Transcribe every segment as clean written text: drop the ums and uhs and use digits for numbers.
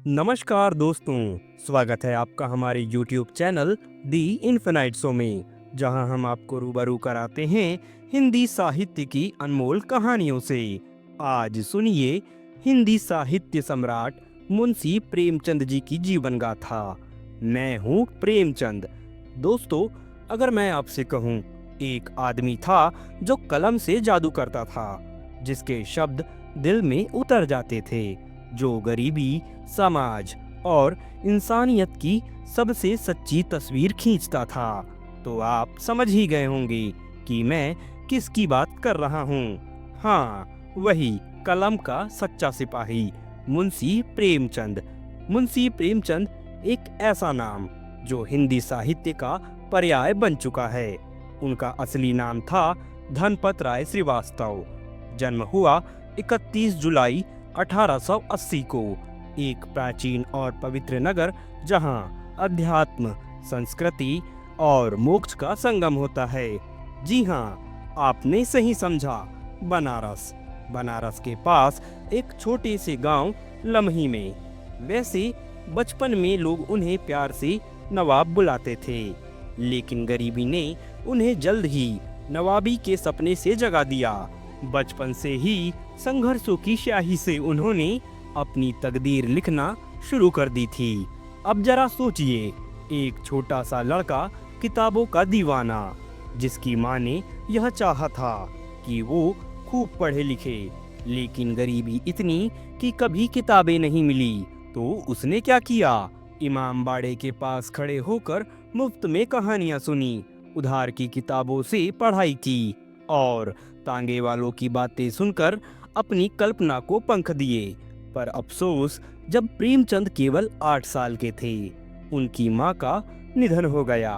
नमस्कार दोस्तों, स्वागत है आपका हमारे YouTube चैनल दी इन्फिनाइट शो में, जहां हम आपको रूबरू कराते हैं हिंदी साहित्य की अनमोल कहानियों से। आज सुनिए हिंदी साहित्य सम्राट मुंशी प्रेमचंद जी की जीवन गाथा। मैं हूं प्रेमचंद। दोस्तों, अगर मैं आपसे कहूं, एक आदमी था जो कलम से जादू करता था, जिसके शब्द दिल में उतर जाते थे, जो गरीबी, समाज और इंसानियत की सबसे सच्ची तस्वीर खींचता था, तो आप समझ ही गए होंगे कि मैं किसकी बात कर रहा हूँ। हाँ, वही कलम का सच्चा सिपाही मुंशी प्रेमचंद। मुंशी प्रेमचंद एक ऐसा नाम जो हिंदी साहित्य का पर्याय बन चुका है। उनका असली नाम था धनपत राय श्रीवास्तव। जन्म हुआ 31 जुलाई 1880 को एक प्राचीन और पवित्र नगर, जहां अध्यात्म, संस्कृति और मोक्ष का संगम होता है। जी हाँ, आपने सही समझा, बनारस। बनारस के पास एक छोटे से गांव लम्ही में। वैसे बचपन में लोग उन्हें प्यार से नवाब बुलाते थे, लेकिन गरीबी ने उन्हें जल्द ही नवाबी के सपने से जगा दिया। बचपन से ही संघर्षों की स्याही से उन्होंने अपनी तकदीर लिखना शुरू कर दी थी। अब जरा सोचिए, एक छोटा सा लड़का, किताबों का दीवाना, जिसकी माँ ने यह चाहा था कि वो खूब पढ़े लिखे, लेकिन गरीबी इतनी कि कभी किताबें नहीं मिली, तो उसने क्या किया? इमाम बाड़े के पास खड़े होकर मुफ्त में कहानियां सुनी, उधार की किताबों से पढ़ाई की और तांगे वालों की बातें सुनकर अपनी कल्पना को पंख दिए। पर अफसोस, जब प्रेमचंद केवल 8 साल के थे, उनकी माँ का निधन हो गया।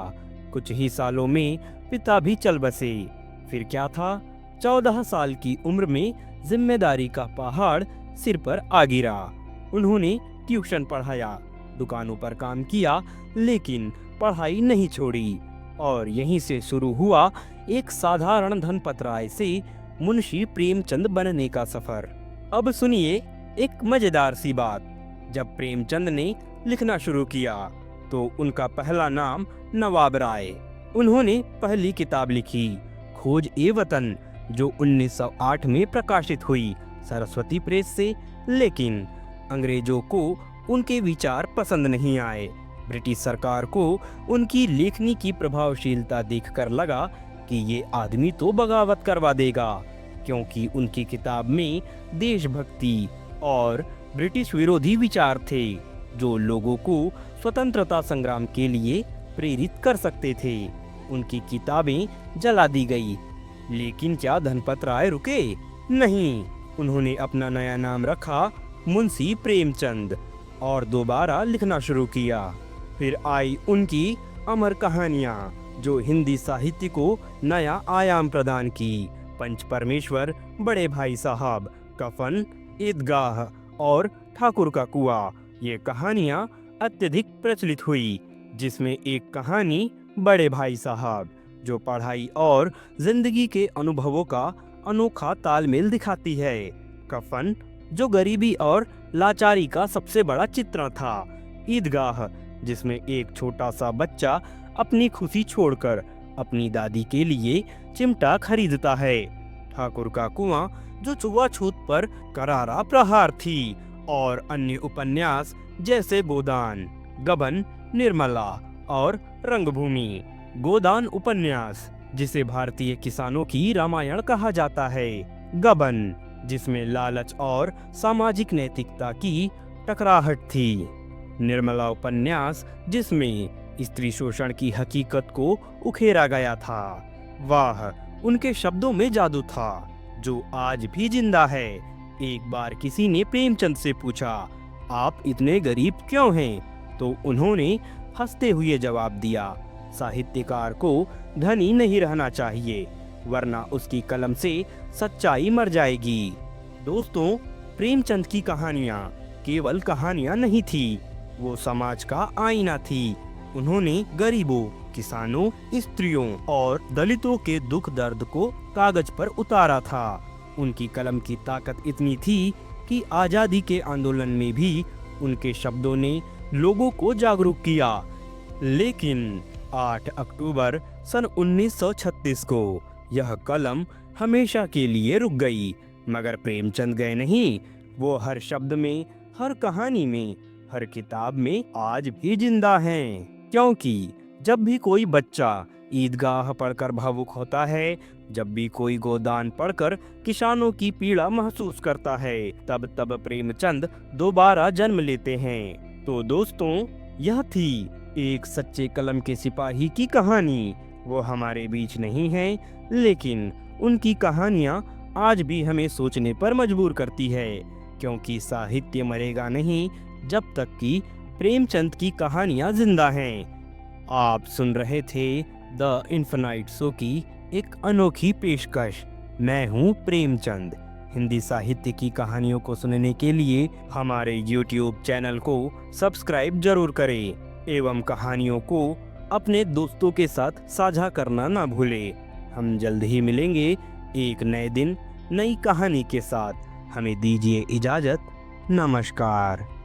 कुछ ही सालों में पिता भी चल बसे। फिर क्या था, 14 साल की उम्र में जिम्मेदारी का पहाड़ सिर पर आ गिरा। उन्होंने ट्यूशन पढ़ाया, दुकानों पर काम किया, लेकिन पढ़ाई नहीं छोड़ी। और यहीं से शुरू हुआ एक साधारण धनपत राय से मुंशी प्रेमचंद बनने का सफर। अब सुनिए एक मजेदार सी बात। जब प्रेमचंद ने लिखना शुरू किया, तो उनका पहला नाम नवाब राय। उन्होंने पहली किताब लिखी, खोज ए वतन, जो 1908 में प्रकाशित हुई सरस्वती प्रेस से। लेकिन अंग्रेजों को उनके विचार पसंद नहीं आए। ब्रिटिश सरकार को उनकी लेखनी की प्रभावशीलता देखकर लगा कि ये आदमी तो बगावत करवा देगा, क्योंकि उनकी किताब में देशभक्ति और ब्रिटिश विरोधी विचार थे, जो लोगों को स्वतंत्रता संग्राम के लिए प्रेरित कर सकते थे। उनकी किताबें जला दी गई। लेकिन क्या धनपत राय रुके? नहीं, उन्होंने अपना नया नाम रखा मुंशी प्रेमचंद और दोबारा लिखना शुरू किया। फिर आई उनकी अमर कहानियां, जो हिंदी साहित्य को नया आयाम प्रदान की। पंच परमेश्वर, बड़े भाई साहब, कफन, ईदगाह और ठाकुर का कुआं, ये कहानियां अत्यधिक प्रचलित हुई। जिसमें एक कहानी बड़े भाई साहब, जो पढ़ाई और जिंदगी के अनुभवों का अनोखा तालमेल दिखाती है। कफन, जो गरीबी और लाचारी का सबसे बड़ा चित्रण था। ईदगाह, जिसमें एक छोटा सा बच्चा अपनी खुशी छोड़कर अपनी दादी के लिए चिमटा खरीदता है। ठाकुर का कुआं, जो छुआछूत पर करारा प्रहार थी। और अन्य उपन्यास जैसे गोदान, गबन, निर्मला और रंगभूमि। गोदान उपन्यास, जिसे भारतीय किसानों की रामायण कहा जाता है। गबन, जिसमें लालच और सामाजिक नैतिकता की टकराहट थी। निर्मला उपन्यास, जिसमें स्त्री शोषण की हकीकत को उखेरा गया था। वाह, उनके शब्दों में जादू था, जो आज भी जिंदा है। एक बार किसी ने प्रेमचंद से पूछा, आप इतने गरीब क्यों हैं? तो उन्होंने हंसते हुए जवाब दिया, साहित्यकार को धनी नहीं रहना चाहिए, वरना उसकी कलम से सच्चाई मर जाएगी। दोस्तों, प्रेमचंद की कहानियां केवल कहानियां नहीं थी, वो समाज का आईना थी। उन्होंने गरीबों, किसानों, स्त्रियों और दलितों के दुख दर्द को कागज पर उतारा था। उनकी कलम की ताकत इतनी थी कि आजादी के आंदोलन में भी उनके शब्दों ने लोगों को जागरूक किया। लेकिन 8 अक्टूबर सन 1936 को यह कलम हमेशा के लिए रुक गई। मगर प्रेमचंद गए नहीं। वो हर शब्द में, हर कहानी में, हर किताब में आज भी जिंदा हैं। क्योंकि जब भी कोई बच्चा ईदगाह पढ़कर भावुक होता है, जब भी कोई गोदान पढ़कर किसानों की पीड़ा महसूस करता है, तब प्रेमचंद दोबारा जन्म लेते हैं। तो दोस्तों, यह थी एक सच्चे कलम के सिपाही की कहानी। वो हमारे बीच नहीं है, लेकिन उनकी कहानियाँ आज भी हमें सोचने पर मजबूर करती है। क्योंकि साहित्य मरेगा नहीं जब तक कि प्रेमचंद की कहानियाँ जिंदा हैं। आप सुन रहे थे द इन्फिनाइट शो की एक अनोखी पेशकश। मैं हूँ प्रेमचंद। हिंदी साहित्य की कहानियों को सुनने के लिए हमारे YouTube चैनल को सब्सक्राइब जरूर करें एवं कहानियों को अपने दोस्तों के साथ साझा करना ना भूलें। हम जल्द ही मिलेंगे एक नए दिन, नई कहानी के साथ। हमें दीजिए इजाज़त। नमस्कार।